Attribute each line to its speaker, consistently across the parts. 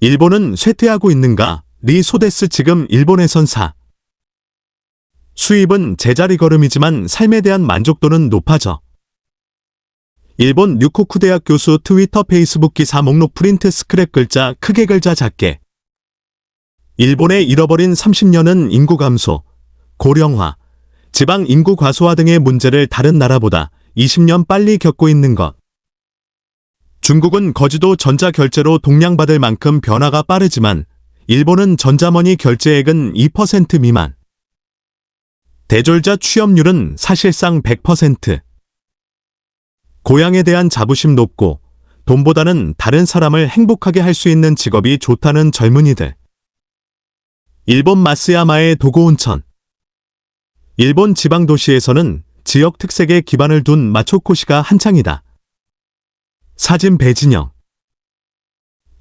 Speaker 1: 일본은 쇠퇴하고 있는가? 리 소데스 지금 일본에선 수입은 제자리 걸음이지만 삶에 대한 만족도는 높아져. 일본 류코쿠 대학 교수 트위터 페이스북 기사 목록 프린트 스크랩 글자 크게 글자 작게. 일본의 잃어버린 30년은 인구 감소, 고령화, 지방 인구 과소화 등의 문제를 다른 나라보다 20년 빨리 겪고 있는 것. 중국은 거지도 전자결제로 동량받을 만큼 변화가 빠르지만 일본은 전자머니 결제액은 2% 미만. 대졸자 취업률은 사실상 100%. 고향에 대한 자부심 높고 돈보다는 다른 사람을 행복하게 할 수 있는 직업이 좋다는 젊은이들. 일본 마쓰야마의 도고온천. 일본 지방 도시에서는 지역 특색에 기반을 둔 마초코시가 한창이다. 사진 배진영.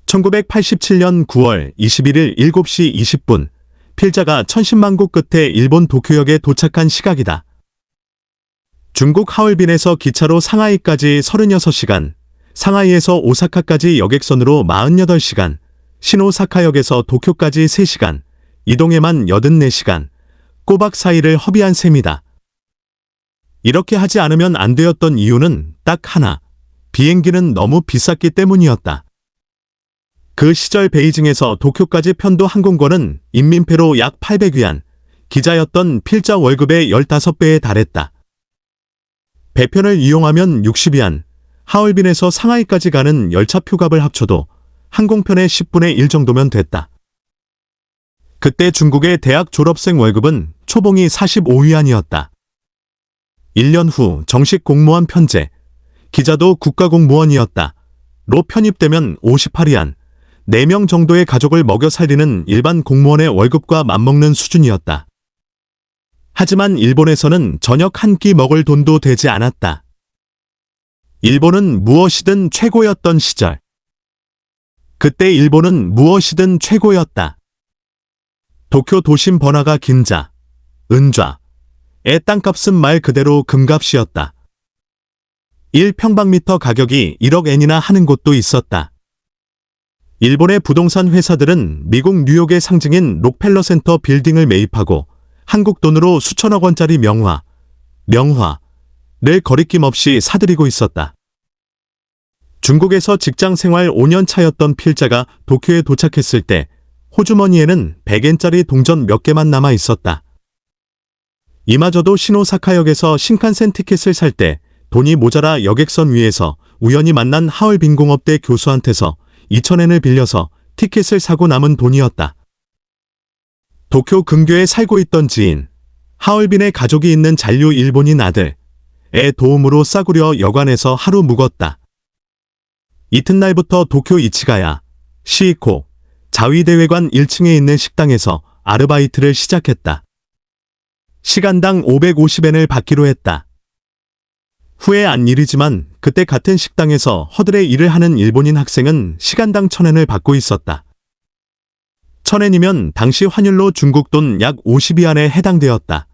Speaker 1: 1987년 9월 21일 7시 20분, 필자가 1010만 국 끝에 일본 도쿄역에 도착한 시각이다. 중국 하얼빈에서 기차로 상하이까지 36시간, 상하이에서 오사카까지 여객선으로 48시간, 신오사카역에서 도쿄까지 3시간, 이동에만 84시간, 꼬박 4일을 허비한 셈이다. 이렇게 하지 않으면 안 되었던 이유는 딱 하나, 비행기는 너무 비쌌기 때문이었다. 그 시절 베이징에서 도쿄까지 편도 항공권은 인민폐로 약 800위안, 기자였던 필자 월급의 15배에 달했다. 배편을 이용하면 60위안, 하얼빈에서 상하이까지 가는 열차 표값을 합쳐도 항공편의 10분의 1 정도면 됐다. 그때 중국의 대학 졸업생 월급은 초봉이 45위안이었다. 1년 후 정식 공무원 편제, 기자도 국가공무원이었다. 로 편입되면 58위안, 4명 정도의 가족을 먹여 살리는 일반 공무원의 월급과 맞먹는 수준이었다. 하지만 일본에서는 저녁 한 끼 먹을 돈도 되지 않았다. 일본은 무엇이든 최고였던 시절. 그때 일본은 무엇이든 최고였다. 도쿄 도심 번화가 긴자, 은좌의 땅값은 말 그대로 금값이었다. 1평방미터 가격이 1억 엔이나 하는 곳도 있었다. 일본의 부동산 회사들은 미국 뉴욕의 상징인 록펠러 센터 빌딩을 매입하고 한국 돈으로 수천억 원짜리 명화를 거리낌 없이 사들이고 있었다. 중국에서 직장 생활 5년 차였던 필자가 도쿄에 도착했을 때 호주머니에는 100엔짜리 동전 몇 개만 남아 있었다. 이마저도 신오사카역에서 신칸센 티켓을 살 때 돈이 모자라 여객선 위에서 우연히 만난 하얼빈공업대 교수한테서 2,000엔을 빌려서 티켓을 사고 남은 돈이었다. 도쿄 근교에 살고 있던 지인, 하얼빈에 가족이 있는 잔류 일본인 아들의 도움으로 싸구려 여관에서 하루 묵었다. 이튿날부터 도쿄 이치가야, 시이코, 자위대회관 1층에 있는 식당에서 아르바이트를 시작했다. 시간당 550엔을 받기로 했다. 후에 안 일이지만 그때 같은 식당에서 허들의 일을 하는 일본인 학생은 시간당 1,000엔을 받고 있었다. 1,000엔이면 당시 환율로 중국 돈 약 50위안에 해당되었다.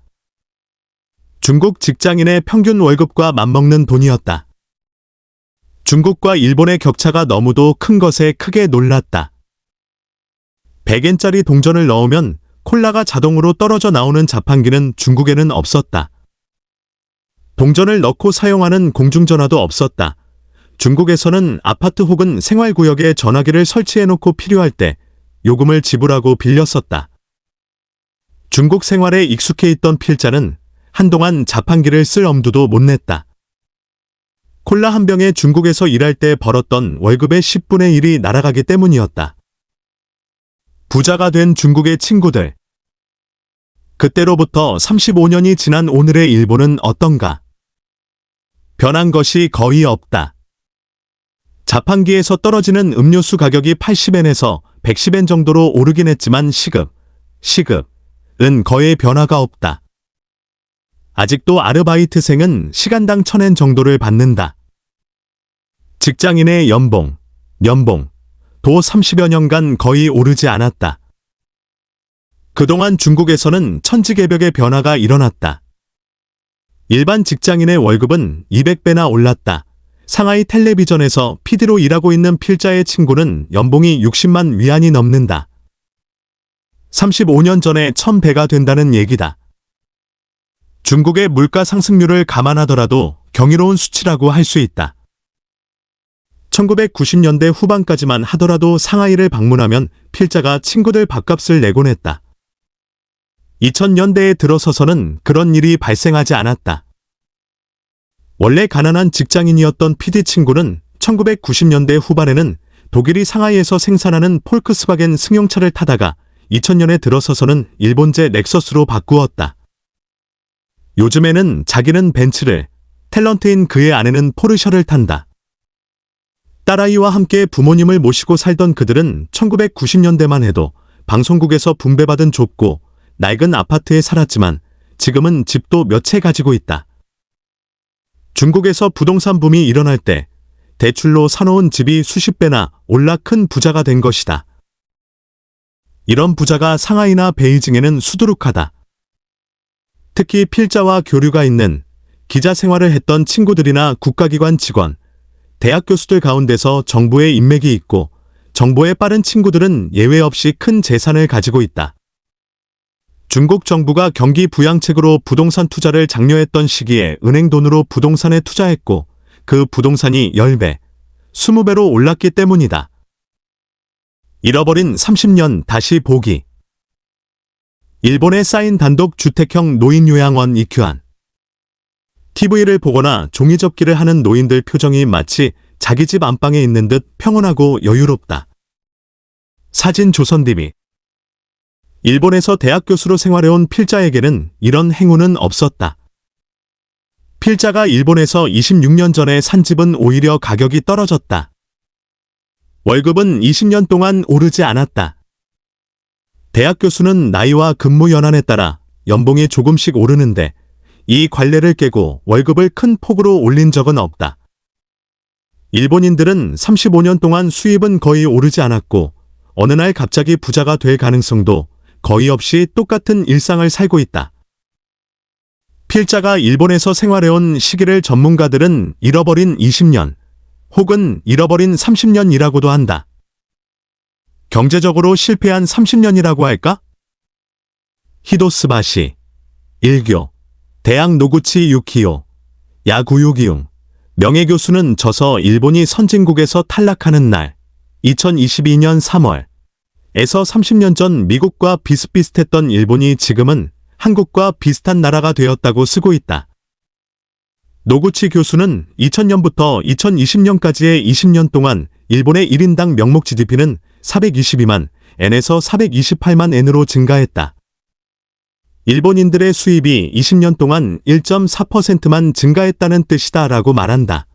Speaker 1: 중국 직장인의 평균 월급과 맞먹는 돈이었다. 중국과 일본의 격차가 너무도 큰 것에 크게 놀랐다. 100엔짜리 동전을 넣으면 콜라가 자동으로 떨어져 나오는 자판기는 중국에는 없었다. 동전을 넣고 사용하는 공중전화도 없었다. 중국에서는 아파트 혹은 생활구역에 전화기를 설치해놓고 필요할 때 요금을 지불하고 빌렸었다. 중국 생활에 익숙해 있던 필자는 한동안 자판기를 쓸 엄두도 못 냈다. 콜라 한 병에 중국에서 일할 때 벌었던 월급의 10분의 1이 날아가기 때문이었다. 부자가 된 중국의 친구들. 그때로부터 35년이 지난 오늘의 일본은 어떤가? 변한 것이 거의 없다. 자판기에서 떨어지는 음료수 가격이 80엔에서 110엔 정도로 오르긴 했지만 시급은 거의 변화가 없다. 아직도 아르바이트생은 시간당 1,000엔 정도를 받는다. 직장인의 연봉도 30여 년간 거의 오르지 않았다. 그동안 중국에서는 천지개벽의 변화가 일어났다. 일반 직장인의 월급은 200배나 올랐다. 상하이 텔레비전에서 PD로 일하고 있는 필자의 친구는 연봉이 60만 위안이 넘는다. 35년 전에 1000배가 된다는 얘기다. 중국의 물가 상승률을 감안하더라도 경이로운 수치라고 할 수 있다. 1990년대 후반까지만 하더라도 상하이를 방문하면 필자가 친구들 밥값을 내곤 했다. 2000년대에 들어서서는 그런 일이 발생하지 않았다. 원래 가난한 직장인이었던 PD 친구는 1990년대 후반에는 독일이 상하이에서 생산하는 폴크스바겐 승용차를 타다가 2000년에 들어서서는 일본제 렉서스로 바꾸었다. 요즘에는 자기는 벤츠를, 탤런트인 그의 아내는 포르셔를 탄다. 딸아이와 함께 부모님을 모시고 살던 그들은 1990년대만 해도 방송국에서 분배받은 좁고 낡은 아파트에 살았지만 지금은 집도 몇 채 가지고 있다. 중국에서 부동산 붐이 일어날 때 대출로 사놓은 집이 수십 배나 올라 큰 부자가 된 것이다. 이런 부자가 상하이나 베이징에는 수두룩하다. 특히 필자와 교류가 있는 기자 생활을 했던 친구들이나 국가기관 직원, 대학 교수들 가운데서 정부의 인맥이 있고 정보에 빠른 친구들은 예외 없이 큰 재산을 가지고 있다. 중국 정부가 경기 부양책으로 부동산 투자를 장려했던 시기에 은행 돈으로 부동산에 투자했고 그 부동산이 10배, 20배로 올랐기 때문이다. 잃어버린 30년 다시 보기. 일본에 쌓인 단독 주택형 노인요양원 이큐안. TV를 보거나 종이접기를 하는 노인들 표정이 마치 자기 집 안방에 있는 듯 평온하고 여유롭다. 사진 조선TV. 일본에서 대학 교수로 생활해온 필자에게는 이런 행운은 없었다. 필자가 일본에서 26년 전에 산 집은 오히려 가격이 떨어졌다. 월급은 20년 동안 오르지 않았다. 대학 교수는 나이와 근무 연한에 따라 연봉이 조금씩 오르는데 이 관례를 깨고 월급을 큰 폭으로 올린 적은 없다. 일본인들은 35년 동안 수입은 거의 오르지 않았고 어느 날 갑자기 부자가 될 가능성도 거의 없이 똑같은 일상을 살고 있다. 필자가 일본에서 생활해온 시기를 전문가들은 잃어버린 20년 혹은 잃어버린 30년이라고도 한다. 경제적으로 실패한 30년이라고 할까? 히도스바시, 일교, 대학 노구치 유키오, 야구유기용, 명예교수는 져서 일본이 선진국에서 탈락하는 날, 2022년 3월에서 30년 전 미국과 비슷비슷했던 일본이 지금은 한국과 비슷한 나라가 되었다고 쓰고 있다. 노구치 교수는 2000년부터 2020년까지의 20년 동안 일본의 1인당 명목 GDP는 422만 엔에서 428만 엔으로 증가했다. 일본인들의 수입이 20년 동안 1.4%만 증가했다는 뜻이다 라고 말한다.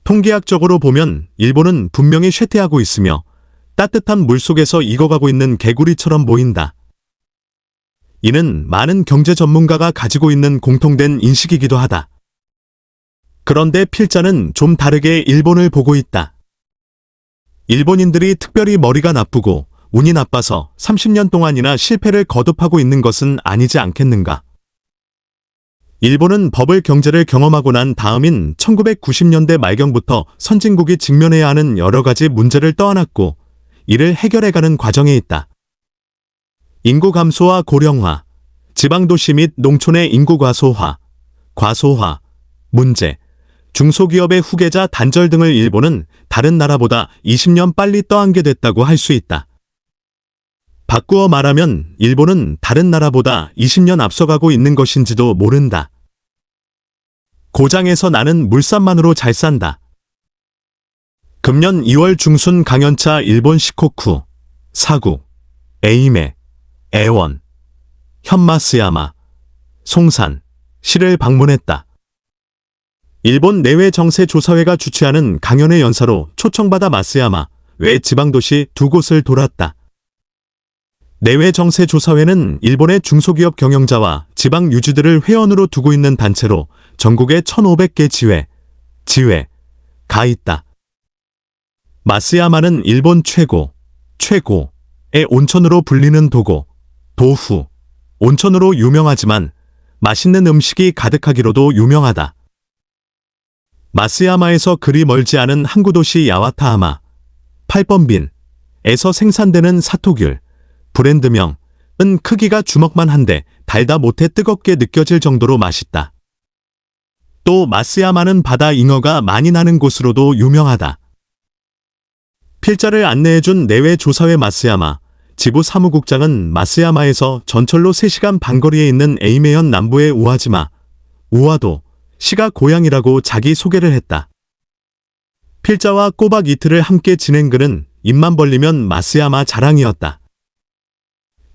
Speaker 1: 통계학적으로 보면 일본은 분명히 쇠퇴하고 있으며 따뜻한 물속에서 익어가고 있는 개구리처럼 보인다. 이는 많은 경제 전문가가 가지고 있는 공통된 인식이기도 하다. 그런데 필자는 좀 다르게 일본을 보고 있다. 일본인들이 특별히 머리가 나쁘고 운이 나빠서 30년 동안이나 실패를 거듭하고 있는 것은 아니지 않겠는가. 일본은 버블 경제를 경험하고 난 다음인 1990년대 말경부터 선진국이 직면해야 하는 여러 가지 문제를 떠안았고 이를 해결해가는 과정에 있다. 인구 감소와 고령화, 지방도시 및 농촌의 인구 과소화 문제, 중소기업의 후계자 단절 등을 일본은 다른 나라보다 20년 빨리 떠안게 됐다고 할 수 있다. 바꾸어 말하면 일본은 다른 나라보다 20년 앞서가고 있는 것인지도 모른다. 고장에서 나는 물산만으로 잘 산다. 금년 2월 중순 강연차 일본 시코쿠, 사국, 에이메, 애원, 현마스야마, 송산, 시를 방문했다. 일본 내외정세조사회가 주최하는 강연의 연사로 초청받아 마스야마 외 지방도시 두 곳을 돌았다. 내외정세조사회는 일본의 중소기업 경영자와 지방 유지들을 회원으로 두고 있는 단체로 전국에 1,500개 지회가 있다. 마스야마는 일본 최고의 온천으로 불리는 도후, 온천으로 유명하지만 맛있는 음식이 가득하기로도 유명하다. 마쓰야마에서 그리 멀지 않은 항구 도시 야와타하마, 8번빈에서 생산되는 사토귤, 브랜드명은 크기가 주먹만 한데 달다 못해 뜨겁게 느껴질 정도로 맛있다. 또 마쓰야마는 바다 잉어가 많이 나는 곳으로도 유명하다. 필자를 안내해준 내외 조사회 마쓰야마 지부 사무국장은 마쓰야마에서 전철로 3시간 반 거리에 있는 에이메현 남부의 우하지마, 우하도 시가 고향이라고 자기 소개를 했다. 필자와 꼬박 이틀을 함께 지낸 그는 입만 벌리면 마쓰야마 자랑이었다.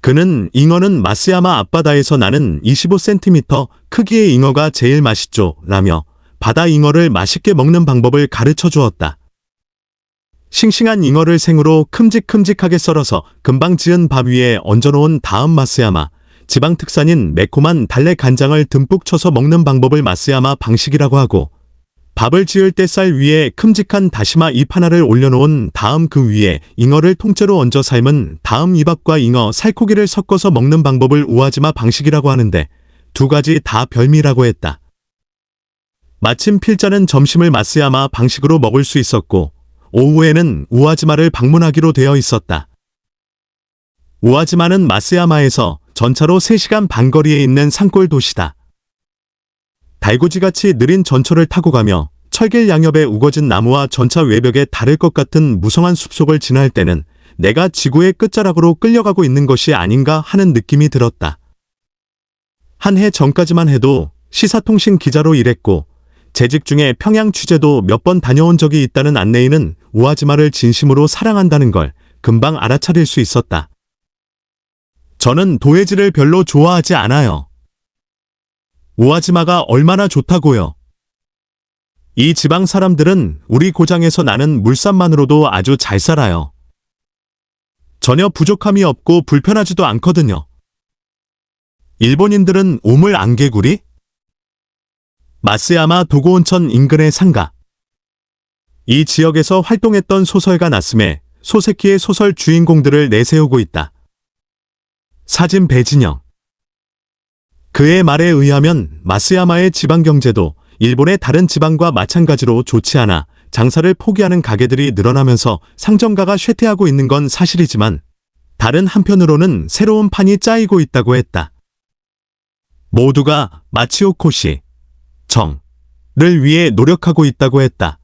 Speaker 1: 그는 잉어는 마쓰야마 앞바다에서 나는 25cm 크기의 잉어가 제일 맛있죠 라며 바다 잉어를 맛있게 먹는 방법을 가르쳐 주었다. 싱싱한 잉어를 생으로 큼직큼직하게 썰어서 금방 지은 밥 위에 얹어놓은 다음 마쓰야마 지방 특산인 매콤한 달래 간장을 듬뿍 쳐서 먹는 방법을 마쓰야마 방식이라고 하고, 밥을 지을 때 쌀 위에 큼직한 다시마 잎 하나를 올려놓은 다음 그 위에 잉어를 통째로 얹어 삶은 다음 이밥과 잉어 살코기를 섞어서 먹는 방법을 우하지마 방식이라고 하는데 두 가지 다 별미라고 했다. 마침 필자는 점심을 마쓰야마 방식으로 먹을 수 있었고 오후에는 우하지마를 방문하기로 되어 있었다. 우하지마는 마쓰야마에서 전차로 3시간 반 거리에 있는 산골 도시다. 달구지같이 느린 전철을 타고 가며 철길 양옆에 우거진 나무와 전차 외벽에 닿을 것 같은 무성한 숲속을 지날 때는 내가 지구의 끝자락으로 끌려가고 있는 것이 아닌가 하는 느낌이 들었다. 한 해 전까지만 해도 시사통신 기자로 일했고 재직 중에 평양 취재도 몇 번 다녀온 적이 있다는 안내인은 우하지마를 진심으로 사랑한다는 걸 금방 알아차릴 수 있었다. 저는 도해지를 별로 좋아하지 않아요. 우하지마가 얼마나 좋다고요. 이 지방 사람들은 우리 고장에서 나는 물산만으로도 아주 잘 살아요. 전혀 부족함이 없고 불편하지도 않거든요. 일본인들은 오물 안개구리? 마쓰야마 도고온천 인근의 상가. 이 지역에서 활동했던 소설가 나스메, 소세키의 소설 주인공들을 내세우고 있다. 사진 배진영. 그의 말에 의하면 마쓰야마의 지방경제도 일본의 다른 지방과 마찬가지로 좋지 않아 장사를 포기하는 가게들이 늘어나면서 상점가가 쇠퇴하고 있는 건 사실이지만 다른 한편으로는 새로운 판이 짜이고 있다고 했다. 모두가 마치오코시 정을 위해 노력하고 있다고 했다.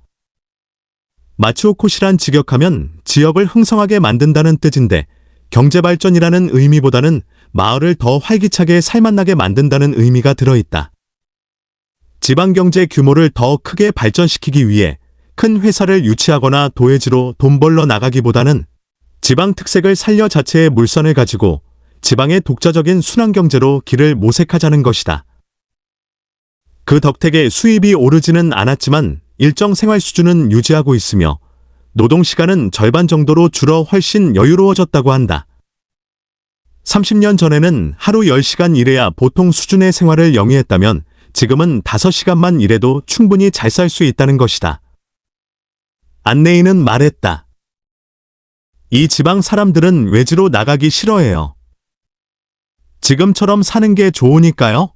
Speaker 1: 마치오코시란 직역하면 지역을 흥성하게 만든다는 뜻인데 경제발전이라는 의미보다는 마을을 더 활기차게 살맛나게 만든다는 의미가 들어있다. 지방경제 규모를 더 크게 발전시키기 위해 큰 회사를 유치하거나 도해지로 돈 벌러 나가기보다는 지방 특색을 살려 자체의 물선을 가지고 지방의 독자적인 순환경제로 길을 모색하자는 것이다. 그 덕택에 수입이 오르지는 않았지만 일정 생활 수준은 유지하고 있으며 노동시간은 절반 정도로 줄어 훨씬 여유로워졌다고 한다. 30년 전에는 하루 10시간 일해야 보통 수준의 생활을 영위했다면 지금은 5시간만 일해도 충분히 잘 살 수 있다는 것이다. 안내인은 말했다. 이 지방 사람들은 외지로 나가기 싫어해요. 지금처럼 사는 게 좋으니까요?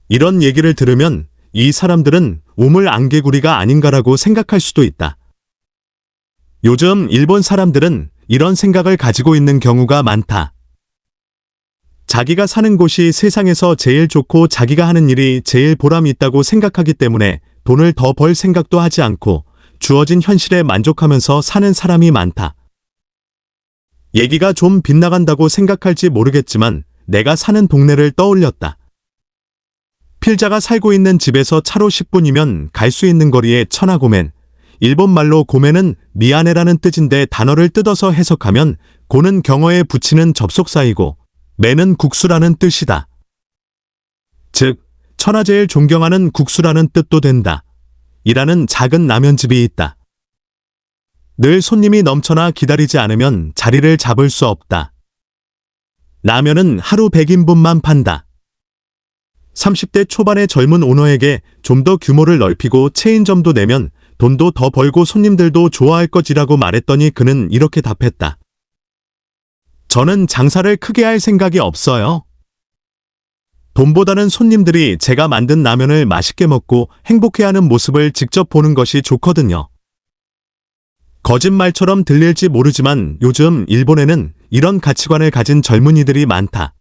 Speaker 1: 이런 얘기를 들으면 이 사람들은 우물 안개구리가 아닌가라고 생각할 수도 있다. 요즘 일본 사람들은 이런 생각을 가지고 있는 경우가 많다. 자기가 사는 곳이 세상에서 제일 좋고 자기가 하는 일이 제일 보람 있다고 생각하기 때문에 돈을 더 벌 생각도 하지 않고 주어진 현실에 만족하면서 사는 사람이 많다. 얘기가 좀 빗나간다고 생각할지 모르겠지만 내가 사는 동네를 떠올렸다. 필자가 살고 있는 집에서 차로 10분이면 갈 수 있는 거리에 천하고멘, 일본말로 고멘은 미안해라는 뜻인데 단어를 뜯어서 해석하면 고는 경어에 붙이는 접속사이고 매는 국수라는 뜻이다. 즉, 천하 제일 존경하는 국수라는 뜻도 된다. 이라는 작은 라면집이 있다. 늘 손님이 넘쳐나 기다리지 않으면 자리를 잡을 수 없다. 라면은 하루 100인분만 판다. 30대 초반의 젊은 오너에게 좀 더 규모를 넓히고 체인점도 내면 돈도 더 벌고 손님들도 좋아할 것이라고 말했더니 그는 이렇게 답했다. 저는 장사를 크게 할 생각이 없어요. 돈보다는 손님들이 제가 만든 라면을 맛있게 먹고 행복해하는 모습을 직접 보는 것이 좋거든요. 거짓말처럼 들릴지 모르지만 요즘 일본에는 이런 가치관을 가진 젊은이들이 많다.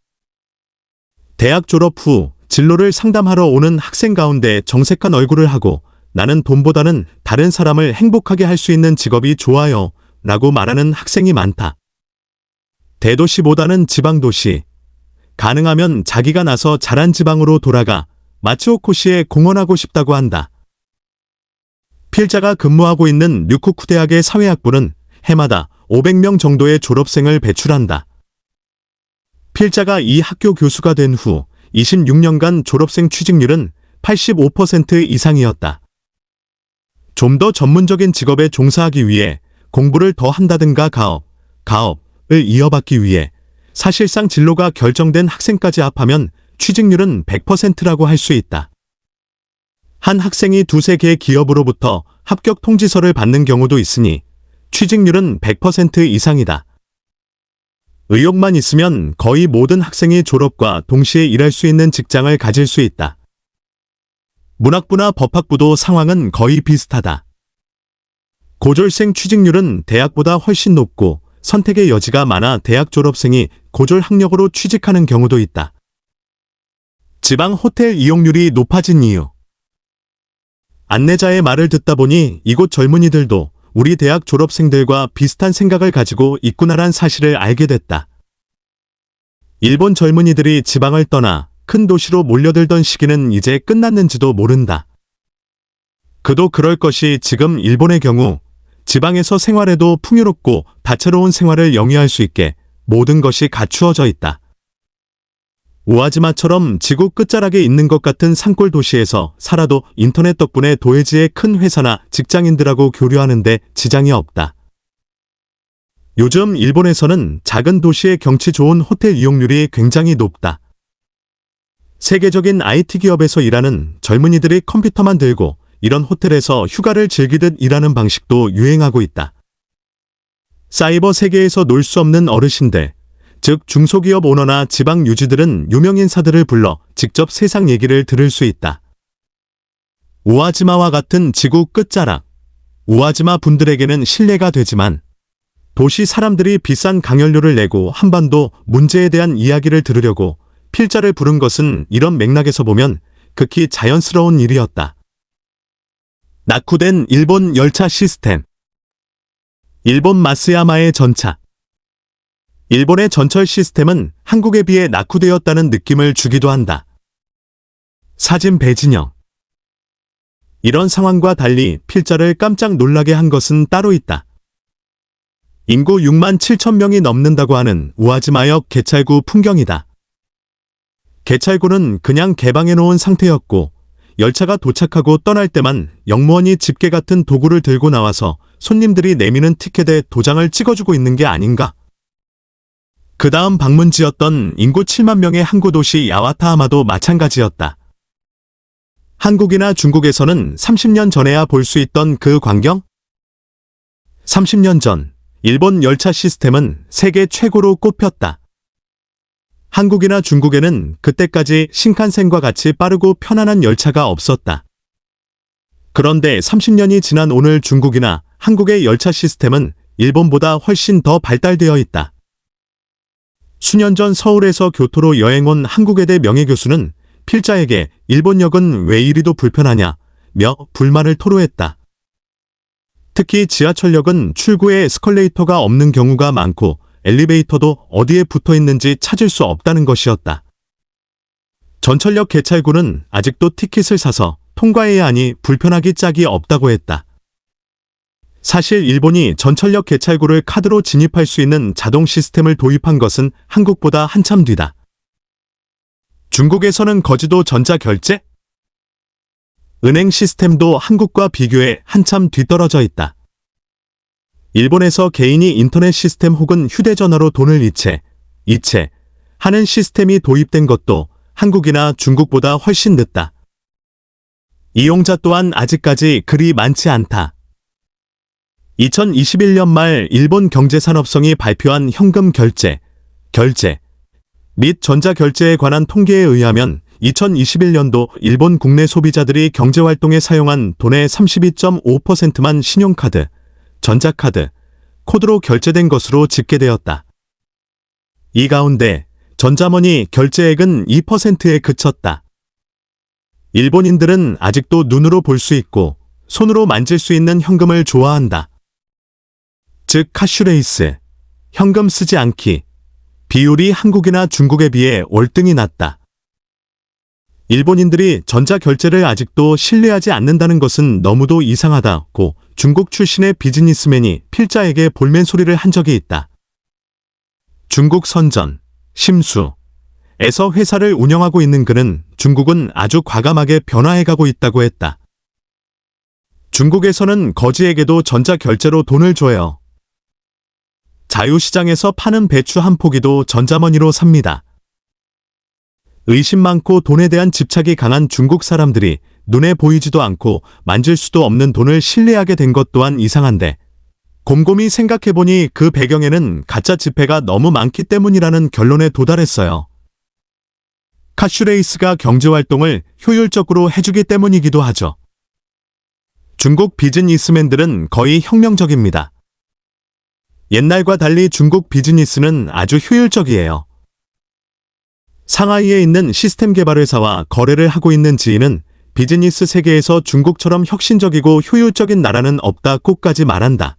Speaker 1: 대학 졸업 후 진로를 상담하러 오는 학생 가운데 정색한 얼굴을 하고 나는 돈보다는 다른 사람을 행복하게 할 수 있는 직업이 좋아요 라고 말하는 학생이 많다. 대도시보다는 지방도시, 가능하면 자기가 나서 자란 지방으로 돌아가 마츠오코시에 공헌하고 싶다고 한다. 필자가 근무하고 있는 류쿠쿠 대학의 사회학부는 해마다 500명 정도의 졸업생을 배출한다. 필자가 이 학교 교수가 된 후 26년간 졸업생 취직률은 85% 이상이었다. 좀 더 전문적인 직업에 종사하기 위해 공부를 더 한다든가 가업을 이어받기 위해 사실상 진로가 결정된 학생까지 합하면 취직률은 100%라고 할 수 있다. 한 학생이 두세 개의 기업으로부터 합격 통지서를 받는 경우도 있으니 취직률은 100% 이상이다. 의욕만 있으면 거의 모든 학생이 졸업과 동시에 일할 수 있는 직장을 가질 수 있다. 문학부나 법학부도 상황은 거의 비슷하다. 고졸생 취직률은 대학보다 훨씬 높고 선택의 여지가 많아 대학 졸업생이 고졸 학력으로 취직하는 경우도 있다. 지방 호텔 이용률이 높아진 이유. 안내자의 말을 듣다 보니 이곳 젊은이들도 우리 대학 졸업생들과 비슷한 생각을 가지고 있구나란 사실을 알게 됐다. 일본 젊은이들이 지방을 떠나 큰 도시로 몰려들던 시기는 이제 끝났는지도 모른다. 그도 그럴 것이 지금 일본의 경우 지방에서 생활해도 풍요롭고 다채로운 생활을 영위할 수 있게 모든 것이 갖추어져 있다. 우아지마처럼 지구 끝자락에 있는 것 같은 산골 도시에서 살아도 인터넷 덕분에 도해지의 큰 회사나 직장인들하고 교류하는데 지장이 없다. 요즘 일본에서는 작은 도시의 경치 좋은 호텔 이용률이 굉장히 높다. 세계적인 IT 기업에서 일하는 젊은이들이 컴퓨터만 들고 이런 호텔에서 휴가를 즐기듯 일하는 방식도 유행하고 있다. 사이버 세계에서 놀 수 없는 어르신들, 즉 중소기업 오너나 지방 유지들은 유명인사들을 불러 직접 세상 얘기를 들을 수 있다. 우아지마와 같은 지구 끝자락, 우아지마 분들에게는 신뢰가 되지만 도시 사람들이 비싼 강연료를 내고 한반도 문제에 대한 이야기를 들으려고 필자를 부른 것은 이런 맥락에서 보면 극히 자연스러운 일이었다. 낙후된 일본 열차 시스템. 일본 마쓰야마의 전차. 일본의 전철 시스템은 한국에 비해 낙후되었다는 느낌을 주기도 한다. 사진 배진영. 이런 상황과 달리 필자를 깜짝 놀라게 한 것은 따로 있다. 인구 6만 7천 명이 넘는다고 하는 우아지마역 개찰구 풍경이다. 개찰구는 그냥 개방해놓은 상태였고 열차가 도착하고 떠날 때만 영무원이 집게 같은 도구를 들고 나와서 손님들이 내미는 티켓에 도장을 찍어주고 있는 게 아닌가. 그 다음 방문지였던 인구 7만 명의 항구 도시 야와타하마도 마찬가지였다. 한국이나 중국에서는 30년 전에야 볼 수 있던 그 광경? 30년 전, 일본 열차 시스템은 세계 최고로 꼽혔다. 한국이나 중국에는 그때까지 신칸센과 같이 빠르고 편안한 열차가 없었다. 그런데 30년이 지난 오늘 중국이나 한국의 열차 시스템은 일본보다 훨씬 더 발달되어 있다. 수년 전 서울에서 교토로 여행 온 한국외대 명예교수는 필자에게 일본역은 왜 이리도 불편하냐며 불만을 토로했다. 특히 지하철역은 출구에 에스컬레이터가 없는 경우가 많고 엘리베이터도 어디에 붙어 있는지 찾을 수 없다는 것이었다. 전철역 개찰구는 아직도 티켓을 사서 통과해야 하니 불편하기 짝이 없다고 했다. 사실 일본이 전철역 개찰구를 카드로 진입할 수 있는 자동 시스템을 도입한 것은 한국보다 한참 뒤다. 중국에서는 거지도 전자결제? 은행 시스템도 한국과 비교해 한참 뒤떨어져 있다. 일본에서 개인이 인터넷 시스템 혹은 휴대전화로 돈을 이체하는 시스템이 도입된 것도 한국이나 중국보다 훨씬 늦다. 이용자 또한 아직까지 그리 많지 않다. 2021년 말 일본 경제산업성이 발표한 현금 결제 및 전자결제에 관한 통계에 의하면 2021년도 일본 국내 소비자들이 경제활동에 사용한 돈의 32.5%만 신용카드, 전자카드, 코드로 결제된 것으로 집계되었다. 이 가운데 전자머니 결제액은 2%에 그쳤다. 일본인들은 아직도 눈으로 볼 수 있고 손으로 만질 수 있는 현금을 좋아한다. 즉 카슈레이스, 현금 쓰지 않기, 비율이 한국이나 중국에 비해 월등히 낮다. 일본인들이 전자결제를 아직도 신뢰하지 않는다는 것은 너무도 이상하다고 중국 출신의 비즈니스맨이 필자에게 볼멘 소리를 한 적이 있다. 중국 선전, 심수에서 회사를 운영하고 있는 그는 중국은 아주 과감하게 변화해가고 있다고 했다. 중국에서는 거지에게도 전자결제로 돈을 줘요. 자유시장에서 파는 배추 한 포기도 전자머니로 삽니다. 의심 많고 돈에 대한 집착이 강한 중국 사람들이 눈에 보이지도 않고 만질 수도 없는 돈을 신뢰하게 된 것 또한 이상한데 곰곰이 생각해보니 그 배경에는 가짜 지폐가 너무 많기 때문이라는 결론에 도달했어요. 카슈레이스가 경제활동을 효율적으로 해주기 때문이기도 하죠. 중국 비즈니스맨들은 거의 혁명적입니다. 옛날과 달리 중국 비즈니스는 아주 효율적이에요. 상하이에 있는 시스템 개발 회사와 거래를 하고 있는 지인은 비즈니스 세계에서 중국처럼 혁신적이고 효율적인 나라는 없다고까지 말한다.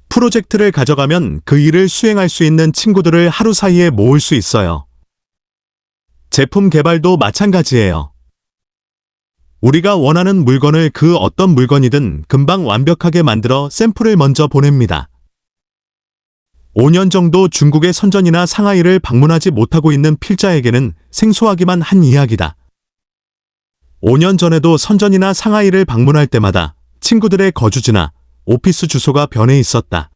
Speaker 1: 프로젝트를 가져가면 그 일을 수행할 수 있는 친구들을 하루 사이에 모을 수 있어요. 제품 개발도 마찬가지예요. 우리가 원하는 물건을 그 어떤 물건이든 금방 완벽하게 만들어 샘플을 먼저 보냅니다. 5년 정도 중국의 선전이나 상하이를 방문하지 못하고 있는 필자에게는 생소하기만 한 이야기다. 5년 전에도 선전이나 상하이를 방문할 때마다 친구들의 거주지나 오피스 주소가 변해 있었다.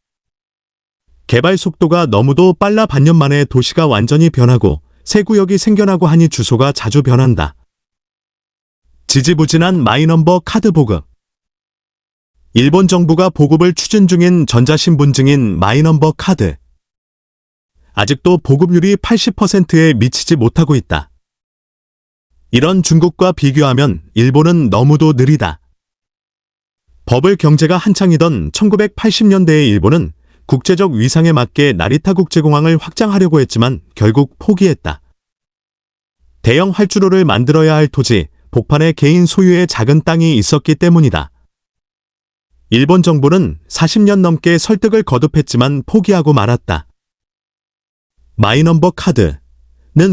Speaker 1: 개발 속도가 너무도 빨라 반년 만에 도시가 완전히 변하고 새 구역이 생겨나고 하니 주소가 자주 변한다. 지지부진한 마이넘버 카드 보급. 일본 정부가 보급을 추진 중인 전자신분증인 마이넘버 카드. 아직도 보급률이 80%에 미치지 못하고 있다. 이런 중국과 비교하면 일본은 너무도 느리다. 버블 경제가 한창이던 1980년대의 일본은 국제적 위상에 맞게 나리타 국제공항을 확장하려고 했지만 결국 포기했다. 대형 활주로를 만들어야 할 토지, 복판에 개인 소유의 작은 땅이 있었기 때문이다. 일본 정부는 40년 넘게 설득을 거듭했지만 포기하고 말았다. 마이넘버 카드는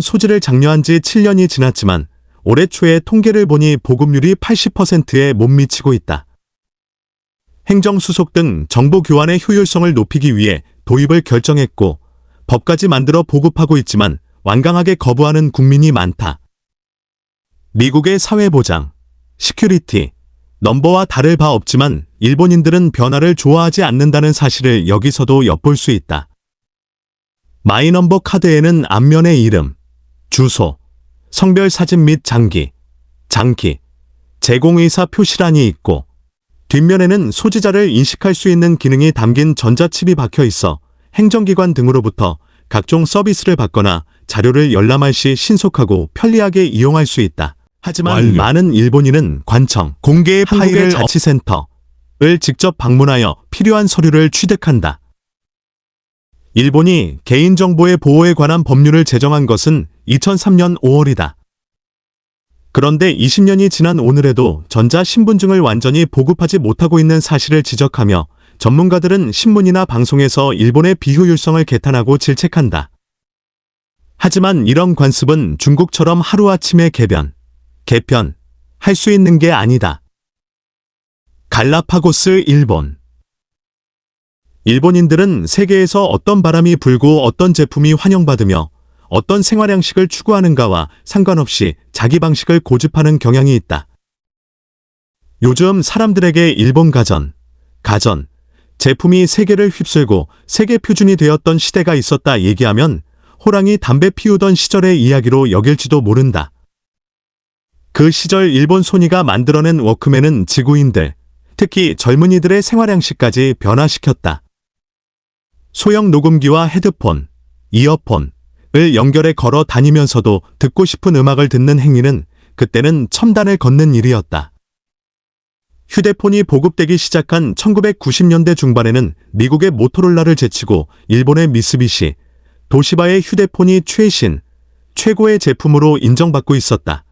Speaker 1: 소지를 장려한 지 7년이 지났지만 올해 초에 통계를 보니 보급률이 80%에 못 미치고 있다. 행정수속 등 정보 교환의 효율성을 높이기 위해 도입을 결정했고 법까지 만들어 보급하고 있지만 완강하게 거부하는 국민이 많다. 미국의 사회보장, 시큐리티, 넘버와 다를 바 없지만 일본인들은 변화를 좋아하지 않는다는 사실을 여기서도 엿볼 수 있다. 마이넘버 카드에는 앞면의 이름, 주소, 성별 사진 및 장기, 제공의사 표시란이 있고 뒷면에는 소지자를 인식할 수 있는 기능이 담긴 전자칩이 박혀 있어 행정기관 등으로부터 각종 서비스를 받거나 자료를 열람할 시 신속하고 편리하게 이용할 수 있다. 하지만 많은 일본인은 관청, 공개의 파일을 자치센터를 직접 방문하여 필요한 서류를 취득한다. 일본이 개인정보의 보호에 관한 법률을 제정한 것은 2003년 5월이다. 그런데 20년이 지난 오늘에도 전자신분증을 완전히 보급하지 못하고 있는 사실을 지적하며 전문가들은 신문이나 방송에서 일본의 비효율성을 개탄하고 질책한다. 하지만 이런 관습은 중국처럼 하루아침에 개편할 수 있는 게 아니다. 갈라파고스 일본. 일본인들은 세계에서 어떤 바람이 불고 어떤 제품이 환영받으며 어떤 생활양식을 추구하는가와 상관없이 자기 방식을 고집하는 경향이 있다. 요즘 사람들에게 일본 가전, 제품이 세계를 휩쓸고 세계 표준이 되었던 시대가 있었다 얘기하면 호랑이 담배 피우던 시절의 이야기로 여길지도 모른다. 그 시절 일본 소니가 만들어낸 워크맨은 지구인들, 특히 젊은이들의 생활양식까지 변화시켰다. 소형 녹음기와 헤드폰, 이어폰, 연결해 걸어 다니면서도 듣고 싶은 음악을 듣는 행위는 그때는 첨단을 걷는 일이었다. 휴대폰이 보급되기 시작한 1990년대 중반에는 미국의 모토로라를 제치고 일본의 미쓰비시, 도시바의 휴대폰이 최고의 제품으로 인정받고 있었다.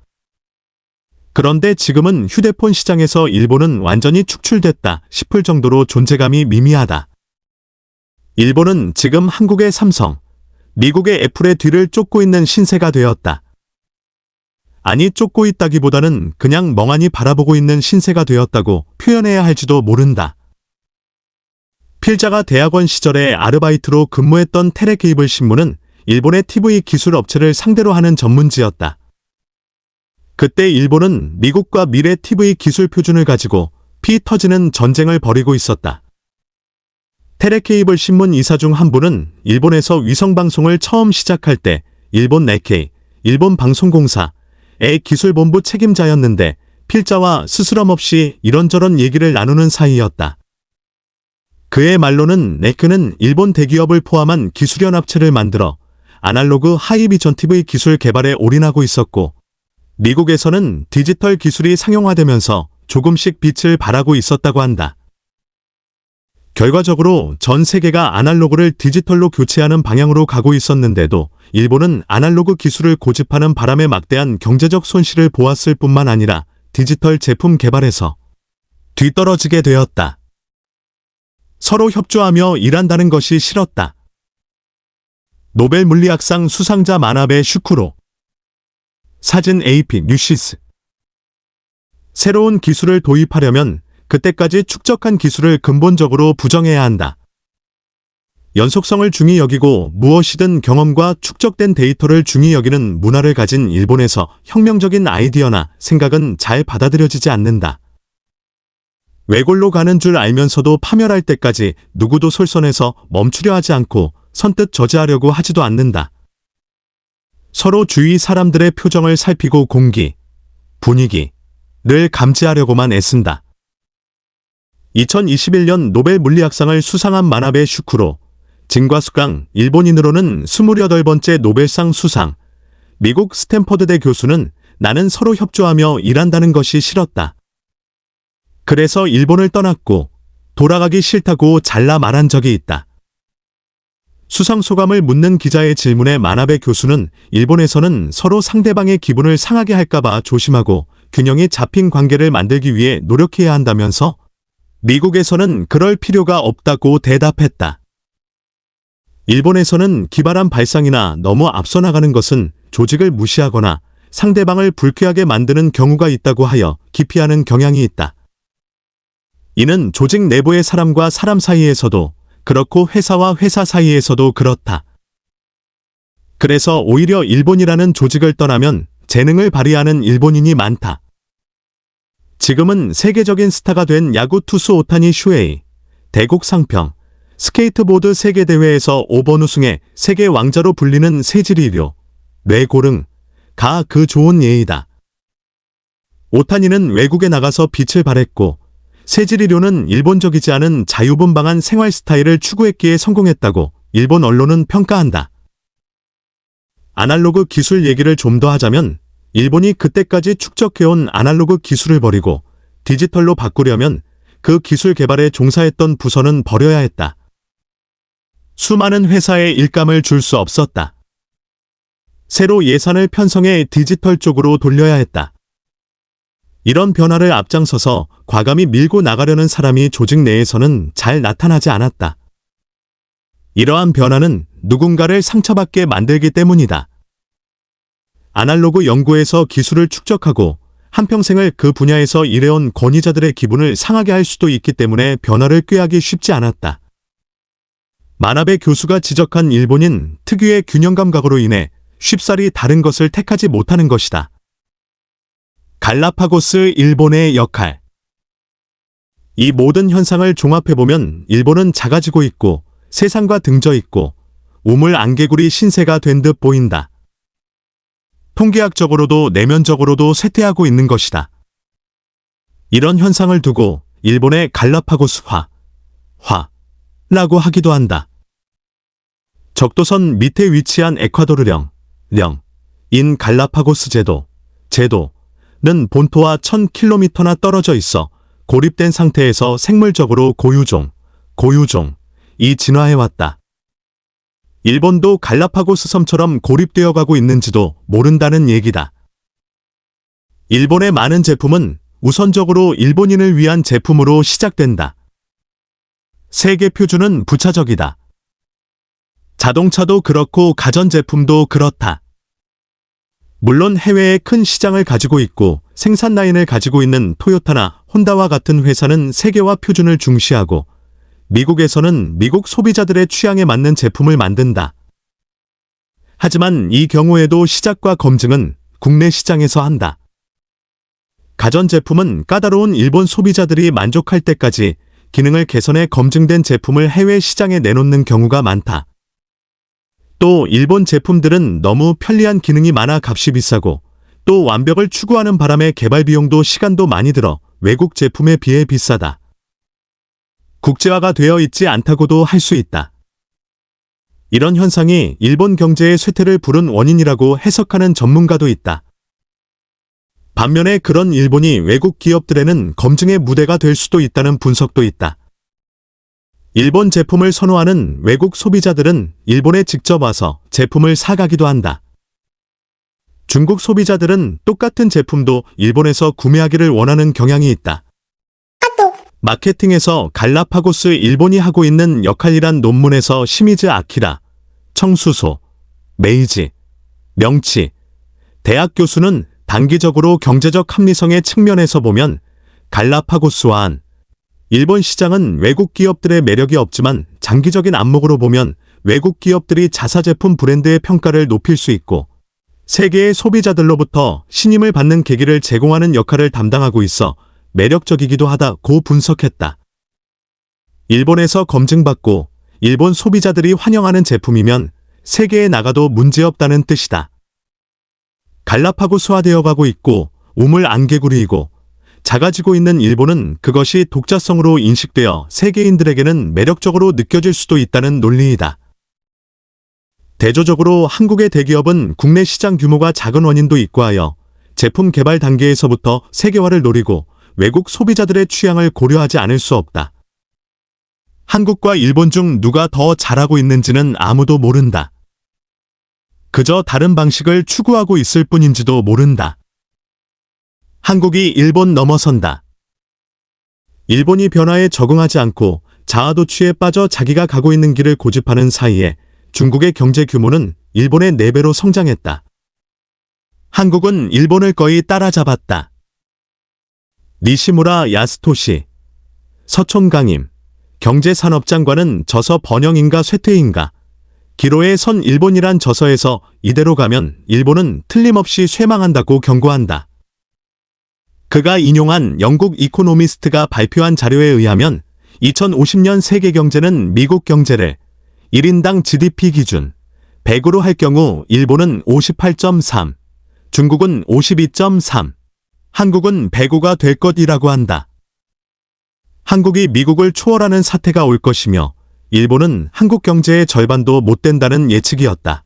Speaker 1: 그런데 지금은 휴대폰 시장에서 일본은 완전히 축출됐다 싶을 정도로 존재감이 미미하다. 일본은 지금 한국의 삼성, 미국의 애플의 뒤를 쫓고 있는 신세가 되었다. 아니, 쫓고 있다기보다는 그냥 멍하니 바라보고 있는 신세가 되었다고 표현해야 할지도 모른다. 필자가 대학원 시절에 아르바이트로 근무했던 테레케이블 신문은 일본의 TV 기술 업체를 상대로 하는 전문지였다. 그때 일본은 미국과 미래 TV 기술 표준을 가지고 피 터지는 전쟁을 벌이고 있었다. 테레케이블 신문 이사 중 한 분은 일본에서 위성방송을 처음 시작할 때 일본 네케이, 일본 방송공사의 기술본부 책임자였는데 필자와 스스럼 없이 이런저런 얘기를 나누는 사이였다. 그의 말로는 네케는 일본 대기업을 포함한 기술연합체를 만들어 아날로그 하이비전 TV 기술 개발에 올인하고 있었고, 미국에서는 디지털 기술이 상용화되면서 조금씩 빛을 발하고 있었다고 한다. 결과적으로 전 세계가 아날로그를 디지털로 교체하는 방향으로 가고 있었는데도 일본은 아날로그 기술을 고집하는 바람에 막대한 경제적 손실을 보았을 뿐만 아니라 디지털 제품 개발에서 뒤떨어지게 되었다. 서로 협조하며 일한다는 것이 싫었다. 노벨 물리학상 수상자 마나베 슈쿠로. 사진 AP 뉴시스. 새로운 기술을 도입하려면 그때까지 축적한 기술을 근본적으로 부정해야 한다. 연속성을 중히 여기고 무엇이든 경험과 축적된 데이터를 중히 여기는 문화를 가진 일본에서 혁명적인 아이디어나 생각은 잘 받아들여지지 않는다. 외골로 가는 줄 알면서도 파멸할 때까지 누구도 솔선해서 멈추려 하지 않고 선뜻 저지하려고 하지도 않는다. 서로 주위 사람들의 표정을 살피고 공기, 분위기를 감지하려고만 애쓴다. 2021년 노벨 물리학상을 수상한 마나베 슈쿠로, 진과수강, 일본인으로는 28번째 노벨상 수상. 미국 스탠퍼드대 교수는 나는 서로 협조하며 일한다는 것이 싫었다. 그래서 일본을 떠났고 돌아가기 싫다고 잘라 말한 적이 있다. 수상 소감을 묻는 기자의 질문에 마나베 교수는 일본에서는 서로 상대방의 기분을 상하게 할까봐 조심하고 균형이 잡힌 관계를 만들기 위해 노력해야 한다면서 미국에서는 그럴 필요가 없다고 대답했다. 일본에서는 기발한 발상이나 너무 앞서 나가는 것은 조직을 무시하거나 상대방을 불쾌하게 만드는 경우가 있다고 하여 기피하는 경향이 있다. 이는 조직 내부의 사람과 사람 사이에서도 그렇고 회사와 회사 사이에서도 그렇다. 그래서 오히려 일본이라는 조직을 떠나면 재능을 발휘하는 일본인이 많다. 지금은 세계적인 스타가 된 야구 투수 오타니 슈에이, 대곡 상평, 스케이트보드 세계대회에서 5번 우승해 세계 왕자로 불리는 세지리료, 뇌고릉가 그 좋은 예이다. 오타니는 외국에 나가서 빛을 발했고 세지리료는 일본적이지 않은 자유분방한 생활 스타일을 추구했기에 성공했다고 일본 언론은 평가한다. 아날로그 기술 얘기를 좀 더 하자면 일본이 그때까지 축적해온 아날로그 기술을 버리고 디지털로 바꾸려면 그 기술 개발에 종사했던 부서는 버려야 했다. 수많은 회사에 일감을 줄 수 없었다. 새로 예산을 편성해 디지털 쪽으로 돌려야 했다. 이런 변화를 앞장서서 과감히 밀고 나가려는 사람이 조직 내에서는 잘 나타나지 않았다. 이러한 변화는 누군가를 상처받게 만들기 때문이다. 아날로그 연구에서 기술을 축적하고 한평생을 그 분야에서 일해온 권위자들의 기분을 상하게 할 수도 있기 때문에 변화를 꾀하기 쉽지 않았다. 마나베 교수가 지적한 일본인 특유의 균형 감각으로 인해 쉽사리 다른 것을 택하지 못하는 것이다. 갈라파고스 일본의 역할. 이 모든 현상을 종합해보면 일본은 작아지고 있고 세상과 등져 있고 우물 안개구리 신세가 된 듯 보인다. 통계학적으로도 내면적으로도 쇠퇴하고 있는 것이다. 이런 현상을 두고 일본의 갈라파고스화라고 하기도 한다. 적도선 밑에 위치한 에콰도르령, 인 갈라파고스 제도는 본토와 1000km나 떨어져 있어 고립된 상태에서 생물적으로 고유종이 진화해왔다. 일본도 갈라파고스 섬처럼 고립되어 가고 있는지도 모른다는 얘기다. 일본의 많은 제품은 우선적으로 일본인을 위한 제품으로 시작된다. 세계 표준은 부차적이다. 자동차도 그렇고 가전제품도 그렇다. 물론 해외에 큰 시장을 가지고 있고 생산 라인을 가지고 있는 토요타나 혼다와 같은 회사는 세계화 표준을 중시하고 미국에서는 미국 소비자들의 취향에 맞는 제품을 만든다. 하지만 이 경우에도 시작과 검증은 국내 시장에서 한다. 가전제품은 까다로운 일본 소비자들이 만족할 때까지 기능을 개선해 검증된 제품을 해외 시장에 내놓는 경우가 많다. 또 일본 제품들은 너무 편리한 기능이 많아 값이 비싸고 또 완벽을 추구하는 바람에 개발 비용도 시간도 많이 들어 외국 제품에 비해 비싸다. 국제화가 되어 있지 않다고도 할 수 있다. 이런 현상이 일본 경제의 쇠퇴를 부른 원인이라고 해석하는 전문가도 있다. 반면에 그런 일본이 외국 기업들에는 검증의 무대가 될 수도 있다는 분석도 있다. 일본 제품을 선호하는 외국 소비자들은 일본에 직접 와서 제품을 사가기도 한다. 중국 소비자들은 똑같은 제품도 일본에서 구매하기를 원하는 경향이 있다. 마케팅에서 갈라파고스 일본이 하고 있는 역할이란 논문에서 시미즈 아키라, 청수소, 메이지, 명치, 대학 교수는 단기적으로 경제적 합리성의 측면에서 보면 갈라파고스와한 일본 시장은 외국 기업들의 매력이 없지만 장기적인 안목으로 보면 외국 기업들이 자사제품 브랜드의 평가를 높일 수 있고 세계의 소비자들로부터 신임을 받는 계기를 제공하는 역할을 담당하고 있어 매력적이기도 하다고 분석했다. 일본에서 검증받고 일본 소비자들이 환영하는 제품이면 세계에 나가도 문제없다는 뜻이다. 갈라파고스화되어 가고 있고 우물 안개구리이고 작아지고 있는 일본은 그것이 독자성으로 인식되어 세계인들에게는 매력적으로 느껴질 수도 있다는 논리이다. 대조적으로 한국의 대기업은 국내 시장 규모가 작은 원인도 있고 하여 제품 개발 단계에서부터 세계화를 노리고 외국 소비자들의 취향을 고려하지 않을 수 없다. 한국과 일본 중 누가 더 잘하고 있는지는 아무도 모른다. 그저 다른 방식을 추구하고 있을 뿐인지도 모른다. 한국이 일본 넘어선다. 일본이 변화에 적응하지 않고 자아도취에 빠져 자기가 가고 있는 길을 고집하는 사이에 중국의 경제 규모는 일본의 4배로 성장했다. 한국은 일본을 거의 따라잡았다. 니시무라 야스토시, 서촌강임, 경제산업장관은 저서 번영인가 쇠퇴인가, 기로에 선 일본이란 저서에서 이대로 가면 일본은 틀림없이 쇠망한다고 경고한다. 그가 인용한 영국 이코노미스트가 발표한 자료에 의하면 2050년 세계 경제는 미국 경제를 1인당 GDP 기준 100으로 할 경우 일본은 58.3, 중국은 52.3, 한국은 105가 될 것이라고 한다. 한국이 미국을 초월하는 사태가 올 것이며 일본은 한국 경제의 절반도 못 된다는 예측이었다.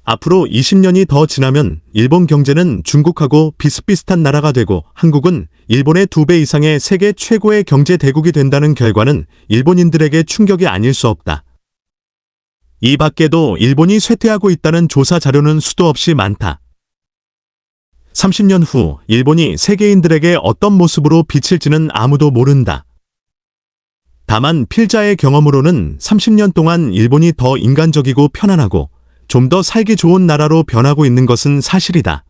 Speaker 1: 앞으로 20년이 더 지나면 일본 경제는 중국하고 비슷비슷한 나라가 되고 한국은 일본의 2배 이상의 세계 최고의 경제 대국이 된다는 결과는 일본인들에게 충격이 아닐 수 없다. 이 밖에도 일본이 쇠퇴하고 있다는 조사 자료는 수도 없이 많다. 30년 후 일본이 세계인들에게 어떤 모습으로 비칠지는 아무도 모른다. 다만 필자의 경험으로는 30년 동안 일본이 더 인간적이고 편안하고 좀 더 살기 좋은 나라로 변하고 있는 것은 사실이다.